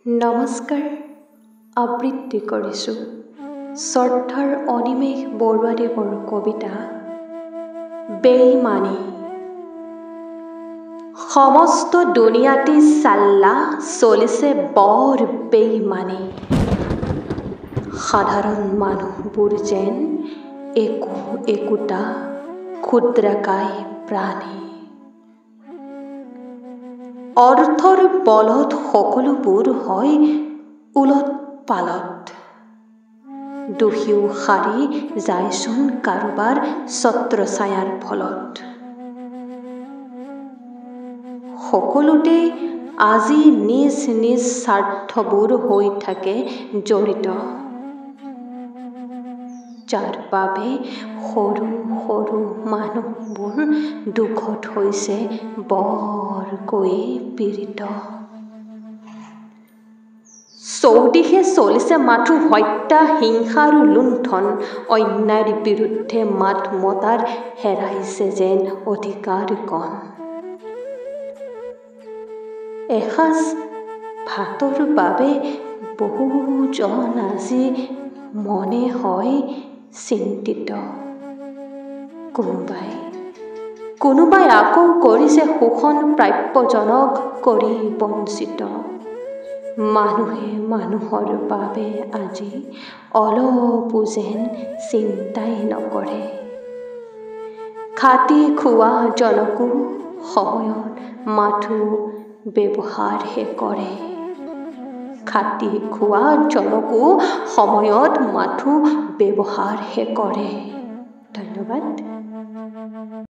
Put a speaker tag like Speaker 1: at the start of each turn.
Speaker 1: নমস্কাৰ আবৃত্তি কৰিছোঁ শ্ৰদ্ধাৰ অনিমেষ বৰুৱাদেৱৰ কবিতা বেইমানি। সমস্ত দুনিয়াতে চাল্লা চলিছে বৰ বেইমানি। সাধাৰণ মানুহবোৰ যেন একোটা ক্ষুদ্ৰকায় প্ৰাণী। অৰ্থৰ বলত সকলোবোৰ হয় উলট পালট। দোষীও সাৰি যায়চোন কাৰোবাৰ ছত্ৰছায়াৰ ফলত। সকলোতে আজি নিজ নিজ স্বাৰ্থবোৰ হৈ থাকে জড়িত, যাৰ বাবে সৰু সৰু মানুহবোৰ দুখত হৈছে বৰকৈ পীড়িত। চৌদিশে চলিছে মাথো হত্যা, হিংসা আৰু লুণ্ঠন। অন্যায়ৰ বিৰুদ্ধে মাত মতাৰ হেৰাইছে যেন অধিকাৰকণ। এসাঁজ ভাতৰ বাবে বহুজন আজি মনে হয় চিন্তিত। কোনোবাই আকৌ কৰিছে শোষণ প্ৰাপ্যজনক কৰি বঞ্চিত। মানুহে মানুহৰ বাবে আজি অলপো যেন চিন্তাই নকৰে। খাটি খোৱা জনকো সময়ত মাথো ব্যৱহাৰহে কৰে। খাটি খোৱা জনকো সময়ত মাথো ব্যৱহাৰহে কৰে। ধন্যবাদ।